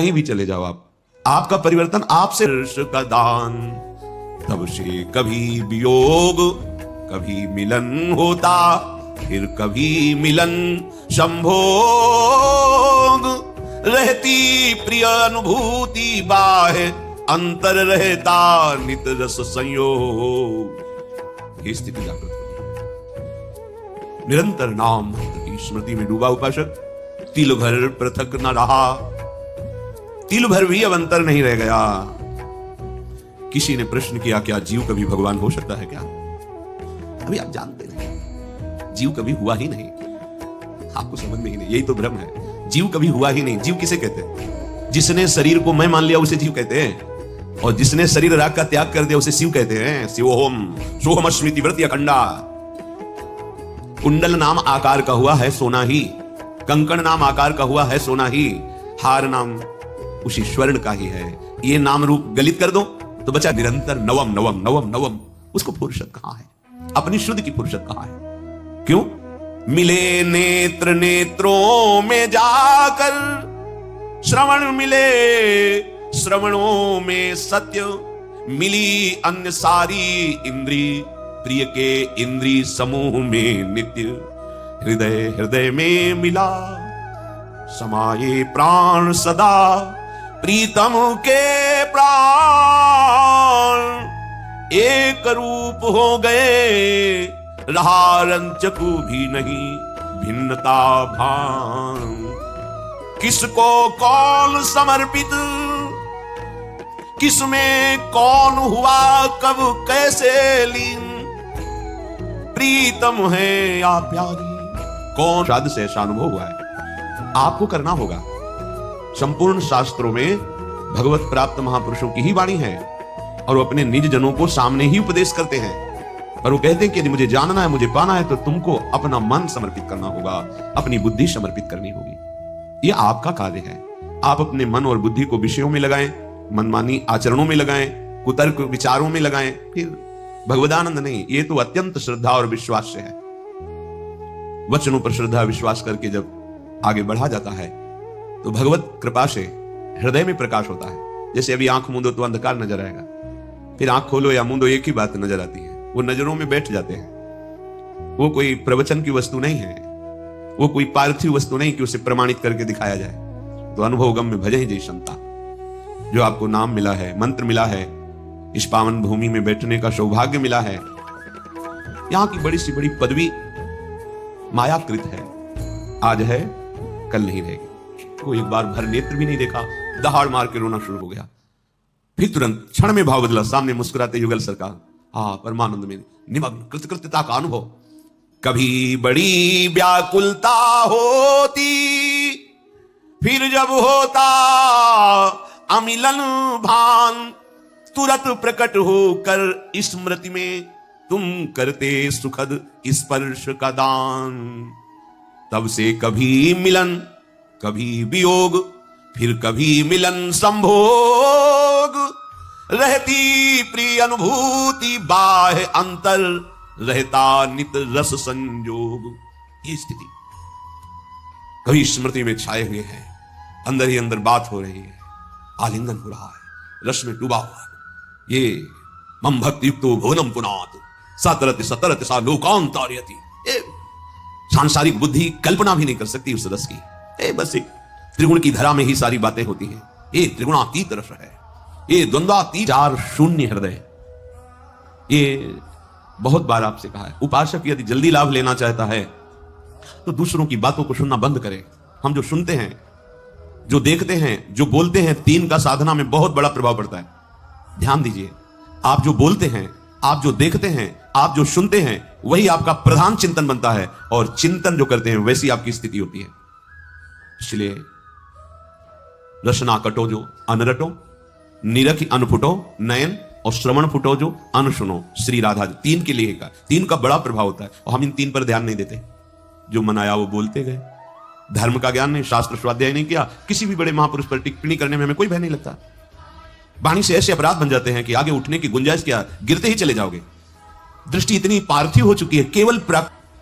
कहीं भी चले जाओ आप, आपका परिवर्तन आपसे का दान। तब से कभी वियोग कभी मिलन होता, फिर कभी मिलन संभोग। रहती प्रिय अनुभूति बाह्य, अंतर रहता नित रस संयोग। ये स्थिति जागृत होगी। निरंतर नाम की स्मृति में डूबा उपासक तिल भर पृथक न रहा, तिल भर भी अब अंतर नहीं रह गया। किसी ने प्रश्न किया, क्या जीव कभी भगवान हो सकता है क्या? अभी आप जानते नहीं, जीव कभी हुआ ही नहीं, आपको समझ में ही नहीं, यही तो भ्रम है। जीव कभी हुआ ही नहीं। जीव किसे कहते हैं? जिसने शरीर को मैं मान लिया उसे जीव कहते हैं, और जिसने शरीर राग का त्याग कर दिया उसे शिव कहते हैं। शिवोहम सोहम स्मृति व्रत अखंडा। कुंडल नाम आकार का हुआ है सोना ही, कंकण नाम आकार का हुआ है सोना ही, हार नाम उसी स्वर्ण का ही है। ये नाम रूप गलित कर दो तो बचा निरंतर नवम नवम नवम नवम। उसको फुर्सत कहां है? अपनी शुद्ध की फुर्सत कहां है? क्यों? मिले नेत्र नेत्रों में जाकर, श्रवण मिले श्रवणों में सत्य, मिली अन्य सारी इंद्री, प्रिय के इंद्री समूह में नित्य। हृदय हृदय में मिला समाये प्राण सदा, प्रीतम के प्राण एक रूप हो गए, रहा रंचकू भी नहीं भिन्नता भान। किसको कौन समर्पित, किसमें कौन हुआ कब कैसे लीन, प्रीतम है या प्यारी, कौन श्राद्ध से ऐसा अनुभव हुआ है? आपको करना होगा। संपूर्ण शास्त्रों में भगवत प्राप्त महापुरुषों की ही वाणी है, और वो अपने निज जनों को सामने ही उपदेश करते हैं। और वो कहते हैं कि यदि मुझे जानना है, मुझे पाना है, तो तुमको अपना मन समर्पित करना होगा, अपनी बुद्धि समर्पित करनी होगी। ये आपका कार्य है। आप अपने मन और बुद्धि को विषयों में लगाएं, मनमानी आचरणों में लगाएं, कुतर्क विचारों में लगाएं, फिर भगवदानंद नहीं। ये तो अत्यंत श्रद्धा और विश्वास से है। वचनों पर श्रद्धा विश्वास करके जब आगे बढ़ा जाता है तो भगवत कृपा से हृदय में प्रकाश होता है। जैसे अभी आंख मूंदो तो अंधकार नजर आएगा, फिर आंख खोलो या मूंदो एक ही बात नजर आती है। वो नजरों में बैठ जाते हैं। वो कोई प्रवचन की वस्तु नहीं है, वो कोई पार्थिव वस्तु नहीं कि उसे प्रमाणित करके दिखाया जाए। तो अनुभव गम में भजे ही जय संता। जो आपको नाम मिला है, मंत्र मिला है, इस पावन भूमि में बैठने का सौभाग्य मिला है, यहां की बड़ी सी बड़ी पदवी मायाकृत है। आज है कल नहीं रहेगी। तो एक बार भर नेत्र भी नहीं देखा, दहाड़ मार के रोना शुरू हो गया। फिर तुरंत क्षण में भाव बदला, सामने मुस्कुराते युगल सरकार, हाँ परमानंद में निमग्न कृतकृत्यता का अनुभव। कभी बड़ी व्याकुलता होती, फिर जब होता अमिलन भान, तुरंत प्रकट होकर स्मृति में तुम करते सुखद स्पर्श का दान। तब से कभी मिलन कभी वियोग, फिर कभी मिलन संभोग। रहती प्रिय अनुभूति बाह्य, अंतर रहता नित रस संयोग। ये स्थिति कभी स्मृति में छाए हुए है, अंदर ही अंदर बात हो रही है, आलिंगन हो रहा है, रस में डूबा हुआ है। ये मम भक्ति युक्तो भुवनम पुनात, सतरति सतरति सा लोकांतार्यति। सांसारिक बुद्धि कल्पना भी नहीं कर सकती उस रस की। बस एक त्रिगुण की धरा में ही सारी बातें होती हैं। ये त्रिगुणातीत रस है, ये द्वंद्वातीत चार शून्य हृदय। ये बहुत बार आपसे कहा है, उपासक यदि जल्दी लाभ लेना चाहता है तो दूसरों की बातों को सुनना बंद करे। हम जो सुनते हैं, जो देखते हैं, जो बोलते हैं, तीन का साधना में बहुत बड़ा प्रभाव पड़ता है। ध्यान दीजिए, आप जो बोलते हैं, आप जो देखते हैं, आप जो सुनते हैं, वही आपका प्रधान चिंतन बनता है, और चिंतन जो करते हैं वैसी आपकी स्थिति होती है। इसलिए रसना कटो जो अनरटो, निरखि अनफुटो नयन, और श्रवण फुटो जो अनसुनो। श्री राधा जी तीन के लिए का, तीन का बड़ा प्रभाव होता है, और हम इन तीन पर ध्यान नहीं देते। जो मन आया वो बोलते गए, धर्म का ज्ञान नहीं, शास्त्र स्वाध्याय नहीं किया। किसी भी बड़े महापुरुष पर टिप्पणी करने में हमें कोई भय नहीं लगता। वाणी से ऐसे अपराध बन जाते हैं कि आगे उठने की गुंजाइश क्या, गिरते ही चले जाओगे। दृष्टि इतनी पार्थिव हो चुकी है, केवल